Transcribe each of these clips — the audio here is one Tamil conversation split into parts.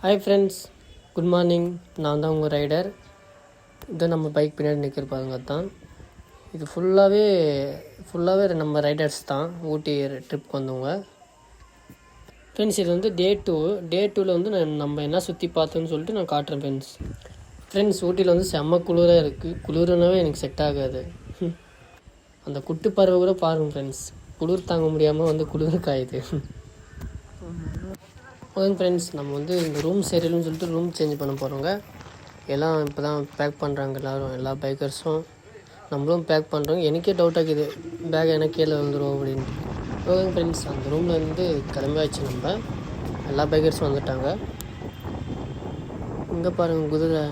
Hi friends, good morning. நான் தான் உங்கள் ரைடர். இது நம்ம பைக் பின்னாடி நிற்கிற பாருங்க தான். இது ஃபுல்லாகவே நம்ம ரைடர்ஸ் தான் ஊட்டி ட்ரிப்க்கு வந்தவங்க. ஃப்ரெண்ட்ஸ், இது வந்து டே டூவில் வந்து நம்ம என்ன சுற்றி பார்த்தோன்னு சொல்லிட்டு நான் காட்டுறேன் ஃப்ரெண்ட்ஸ். ஊட்டியில் வந்து செம்ம குளிராக இருக்குது. குளிர்னாவே எனக்கு செட் ஆகாது. அந்த குட்டு பறவை கூட பாருங்கள் ஃப்ரெண்ட்ஸ், குளிர் தாங்க முடியாமல் வந்து குளிர் காயுது. ஓகே ஃப்ரெண்ட்ஸ், நம்ம வந்து இந்த ரூம் சரியில்லைன்னு சொல்லிட்டு ரூம் சேஞ்ச் பண்ண போகிறோங்க. எல்லாம் இப்போ தான் பேக் பண்ணுறாங்க எல்லா பைக்கர்ஸும். நம்மளும் பேக் பண்ணுறோங்க. எனக்கே டவுட் ஆகுது, பேக் எனக்கு கீழே வந்துடும் அப்படின்ட்டு. ஓகே ஃப்ரெண்ட்ஸ், அந்த ரூமில் இருந்து கிளம்பியாச்சு. நம்ம எல்லா பைக்கர்ஸும் வந்துட்டாங்க. இங்கே பாருங்கள், குதிரை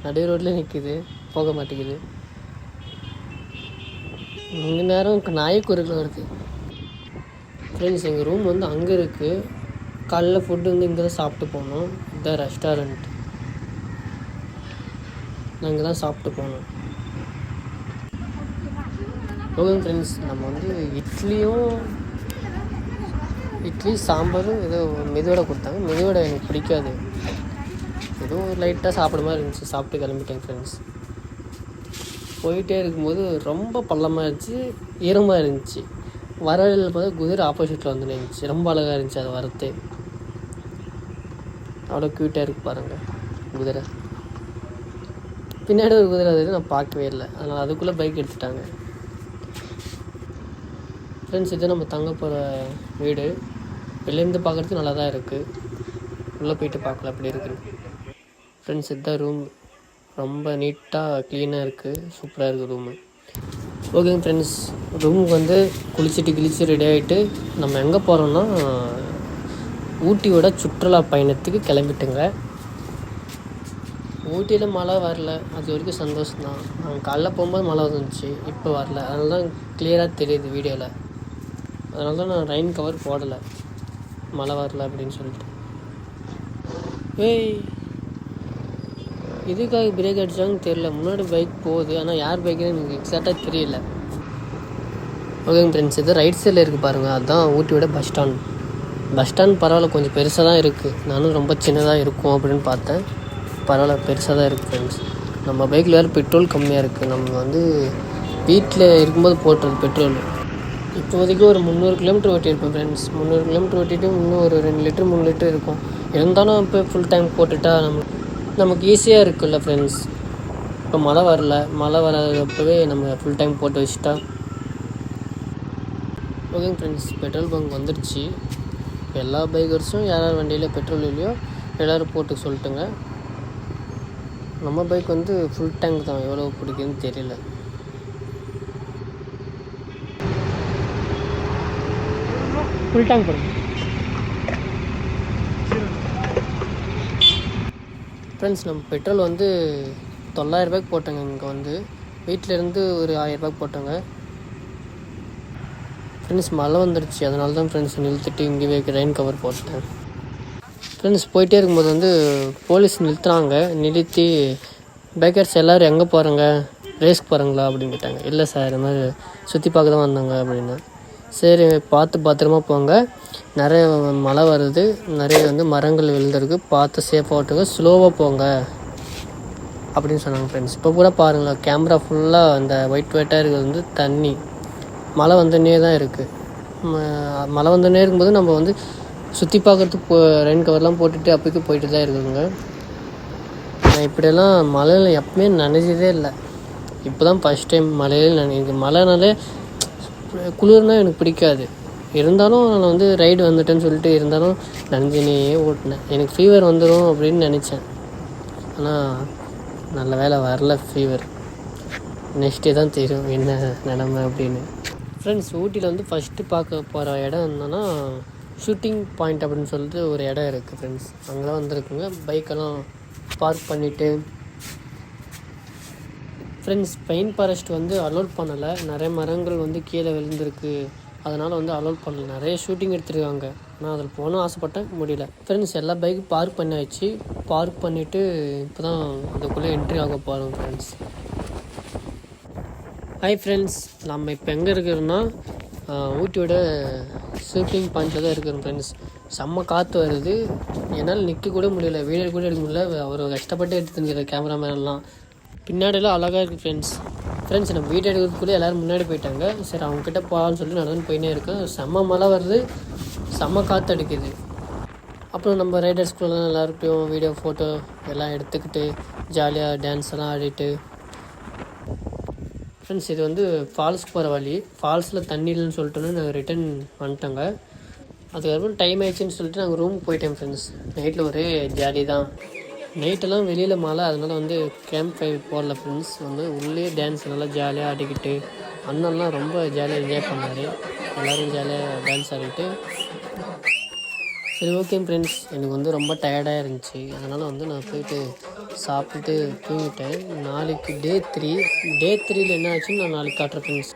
நடு ரோட்லேயே நிற்கிது, போக மாட்டேங்குது. இந்த நேரம் நாய்க்குறுக்கில் வருது. ஃப்ரெண்ட்ஸ், எங்கள் ரூம் வந்து அங்கே இருக்குது. காலைல ஃபுட்டு வந்து இங்கே தான் சாப்பிட்டு போனோம். இதுதான் ரெஸ்டாரண்ட். நான் இங்கே தான் சாப்பிட்டு போனோம். ஓகே ஃப்ரெண்ட்ஸ், நம்ம வந்து இட்லி சாம்பாரும் ஏதோ மெதுவடை கொடுத்தாங்க. மெதுவடை எனக்கு பிடிக்காது. ஏதோ லைட்டாக சாப்பிட மாதிரி இருந்துச்சு. சாப்பிட்டு கிளம்பிட்டேன் ஃப்ரெண்ட்ஸ். போயிட்டே இருக்கும்போது ரொம்ப பள்ளமாக இருந்துச்சு, ஈரமாக இருந்துச்சு. வரவில் பார்த்தா குதிரை ஆப்போசிட்டில் வந்து இருந்துச்சு. ரொம்ப அழகாக இருந்துச்சு அது வரத்தே. அவ்வளோ க்யூட்டாக இருக்குது பாருங்கள் குதிரை. பின்னாடி ஒரு குதிரை அது நான் பார்க்கவே இல்லை. அதனால் அதுக்குள்ளே பைக் எடுத்துட்டாங்க. ஃப்ரெண்ட்ஸ், இது நம்ம தங்க போகிற வீடு. வெளிலேருந்து பார்க்குறதுக்கு நல்லா தான் இருக்குது. உள்ளே போயிட்டு பார்க்கல அப்படி இருக்குது. ஃப்ரெண்ட்ஸ், இதுதான் ரூம். ரொம்ப நீட்டாக க்ளீனாக இருக்குது. சூப்பராக இருக்குது ரூமு. ஓகேங்க ஃப்ரெண்ட்ஸ், ரூமுக்கு வந்து குளிச்சுட்டு ரெடி ஆகிட்டு நம்ம எங்கே போகிறோம்னா ஊட்டியோட சுற்றுலா பயணத்துக்கு கிளம்பிட்டுங்க. ஊட்டியில் மழை வரல, அது வரைக்கும் சந்தோஷம்தான். நாங்கள் காலைல போகும்போது மழை வந்துச்சு, இப்போ வரல. அதனால தான் கிளியராக தெரியுது வீடியோவில். அதனால தான் நான் ரெயின் கவர் போடலை, மழை வரல அப்படின்னு சொல்லிட்டு. இதுக்காக பிரேக் அடித்தாங்கன்னு தெரியல. முன்னாடி பைக் போகுது, ஆனால் யார் பைக்குன்னு எனக்கு எக்ஸாக்டாக தெரியல. ஓகேங்க ஃப்ரெண்ட்ஸ், இது ரைட் சைடில் இருக்குது பாருங்கள். அதுதான் ஊட்டியோட பஸ் ஸ்டாண்ட் பரவாயில்ல, கொஞ்சம் பெருசாக தான் இருக்குது. நானும் ரொம்ப சின்னதாக இருக்கும் அப்படின்னு பார்த்தேன். பரவாயில்ல, பெருசாக தான் இருக்குது ஃப்ரெண்ட்ஸ். நம்ம பைக்கில் வேறு பெட்ரோல் கம்மியாக இருக்குது. நம்ம வந்து வீட்டில் இருக்கும்போது போட்டுறது பெட்ரோல். இப்போதைக்கு ஒரு 300 கிலோமீட்டர் ஓட்டியிருப்பேன் ஃப்ரெண்ட்ஸ். 300 கிலோமீட்டர் ஓட்டிட்டு இன்னும் ஒரு 2 லிட்டர் 3 லிட்டர் இருக்கும். இருந்தாலும் இப்போ ஃபுல் டேங்க் போட்டுட்டா நமக்கு ஈஸியாக இருக்குல்ல ஃப்ரெண்ட்ஸ். இப்போ மழை வராதப்பவே நம்ம ஃபுல் டேங்க் போட்டு வச்சுட்டா. ஓகேங்க ஃப்ரெண்ட்ஸ், பெட்ரோல் பங்க் வந்துடுச்சு. எல்லா பைக்கர்ஸும் யார் வண்டியில் பெட்ரோல் இல்லையோ எல்லோரும் போட்டு சொல்லிட்டுங்க. நம்ம பைக் வந்து ஃபுல் டேங்க் தான். எவ்வளோ பிடிக்குதுன்னு தெரியல. ஃபுல் டேங்க் போடுங்க ஃப்ரெண்ட்ஸ். நம்ம பெட்ரோல் வந்து 900 ரூபாய்க்கு போட்டோங்க. இங்கே வந்து வீட்டிலேருந்து ஒரு 1000 ரூபாய்க்கு போட்டோங்க ஃப்ரெண்ட்ஸ். மழை வந்துடுச்சு, அதனால தான் ஃப்ரெண்ட்ஸ் நிறுத்திட்டு இங்கே ரெயின் கவர் போட்டேன் ஃப்ரெண்ட்ஸ். போயிட்டே இருக்கும்போது வந்து போலீஸ் நிறுத்தி பைக்கர்ஸ் எல்லோரும் எங்கே போகிறாங்க, ரேஸ்க்கு போகிறாங்களா அப்படின்னு கேட்டாங்க. இல்லை சார், இது மாதிரி சுற்றி பார்க்க தான் வந்தாங்க அப்படின்னா. சரி, பார்த்து பத்திரமா போங்க, நிறைய மழை வருது, நிறைய வந்து மரங்கள் விழுந்திருக்கு, பார்த்து சேஃபாக ஓட்டுங்க, ஸ்லோவாக போங்க அப்படின்னு சொன்னாங்க ஃப்ரெண்ட்ஸ். இப்போ கூட பாருங்களேன், கேமரா ஃபுல்லாக அந்த ஒயிட்டாக இருக்கிறது வந்து தண்ணி. மழை வந்துன்னே தான் இருக்குது. மழை வந்துன்னே இருக்கும்போது நம்ம வந்து சுற்றி பார்க்குறதுக்கு ரெயின் கவர்லாம் போட்டுட்டு அப்போக்கு போயிட்டு தான் இருக்குதுங்க. நான் இப்படியெல்லாம் மழையில் எப்பவுமே நனைஞ்சதே இல்லை. இப்போ தான் ஃபஸ்ட் டைம் மழையில் நனைஞ்சு. மழைனாலே குளிர்னால் எனக்கு பிடிக்காது. இருந்தாலும் நான் வந்து ரைடு வந்துட்டேன்னு சொல்லிட்டு இருந்தாலும் நனைஞ்சினே ஓட்டினேன். எனக்கு ஃபீவர் வந்துடும் அப்படின்னு நினச்சேன். ஆனால் நல்ல வேலை வரல ஃபீவர். நெக்ஸ்ட்டே தான் தெரியும் என்ன நிலமை அப்படின்னு. ஃப்ரெண்ட்ஸ், ஊட்டியில் வந்து ஃபஸ்ட்டு பார்க்க போகிற இடம் என்னன்னா ஷூட்டிங் பாயிண்ட் அப்படின்னு சொல்லிட்டு ஒரு இடம் இருக்குது ஃப்ரெண்ட்ஸ். அங்கெல்லாம் வந்துருக்குங்க. பைக்கெல்லாம் பார்க் பண்ணிவிட்டு ஃப்ரெண்ட்ஸ், பைன் ஃபாரஸ்ட் வந்து அலோட் பண்ணலை. நிறைய மரங்கள் வந்து கீழே விழுந்திருக்கு, அதனால் வந்து அலோட் பண்ணலை. நிறைய ஷூட்டிங் எடுத்துருக்காங்க. நான் அதில் போகணும் ஆசைப்பட்டேன், முடியல ஃப்ரெண்ட்ஸ். எல்லா பைக்கும் பார்க் பண்ணியாச்சு. பார்க் பண்ணிவிட்டு இப்போ தான் அதுக்குள்ளே என்ட்ரி ஆக போகிறோம் ஃப்ரெண்ட்ஸ். ஹாய் ஃப்ரெண்ட்ஸ், நம்ம இப்போ எங்கே இருக்கிறோன்னா ஊட்டியோட ஷூட்டிங் பாயிண்டில் தான் இருக்கிறோம் ஃப்ரெண்ட்ஸ். செம்ம காற்று வருது, என்னால் நிற்க கூட முடியல, வீடியோ கூட எடுக்க முடியல. அவர் கஷ்டப்பட்டு எடுத்து தெரிஞ்சிடற கேமராமேன்லாம். பின்னாடிலாம் அழகாக இருக்குது ஃப்ரெண்ட்ஸ் நம்ம வீடியோ எடுக்கிறதுக்குள்ளே எல்லோரும் முன்னாடி போயிட்டாங்க. சரி அவங்கக்கிட்ட போகலான்னு சொல்லிட்டு நடந்து போயினே இருக்கேன். செம்ம மழை வருது, செம்ம காற்று அடிக்குது. அப்புறம் நம்ம ரைடர்ஸ்குள்ளெல்லாம் எல்லாருக்கிட்டையும் வீடியோ ஃபோட்டோ எல்லாம் எடுத்துக்கிட்டு ஜாலியாக டான்ஸ் எல்லாம் ஆடிட்டு. ஃப்ரெண்ட்ஸ் இது வந்து ஃபால்ஸ்க்கு போகிற வழி. ஃபால்ஸில் தண்ணி இல்லைன்னு சொல்லிட்டோன்னு நாங்கள் ரிட்டன் வந்துட்டோங்க. அதுக்கப்புறம் டைம் ஆயிடுச்சுன்னு சொல்லிட்டு நாங்கள் ரூமுக்கு போயிட்டோம் ஃப்ரெண்ட்ஸ். நைட்டில் ஒரே ஜாலி தான். நைட்டெல்லாம் வெளியில் மழை, அதனால் வந்து கேம்ப் ஃபயர் போடல ஃப்ரெண்ட்ஸ். வந்து உள்ளே டான்ஸ் நல்லா ஜாலியாக ஆடிக்கிட்டு அண்ணன்லாம் ரொம்ப ஜாலியாக என்ஜாய் பண்ணார். எல்லோரும் ஜாலியாக டான்ஸ் ஆடிட்டு. சரி ஓகே ஃப்ரெண்ட்ஸ், எனக்கு வந்து ரொம்ப டயர்டாக இருந்துச்சு. அதனால் வந்து நான் போயிட்டு சாப்பிட்டுட்டு தூங்கிட்டேன். நாளைக்கு டே 3 என்ன ஆச்சுன்னு நான் நாளைக்கு காட்டுறேன் ஃப்ரெண்ட்ஸ்.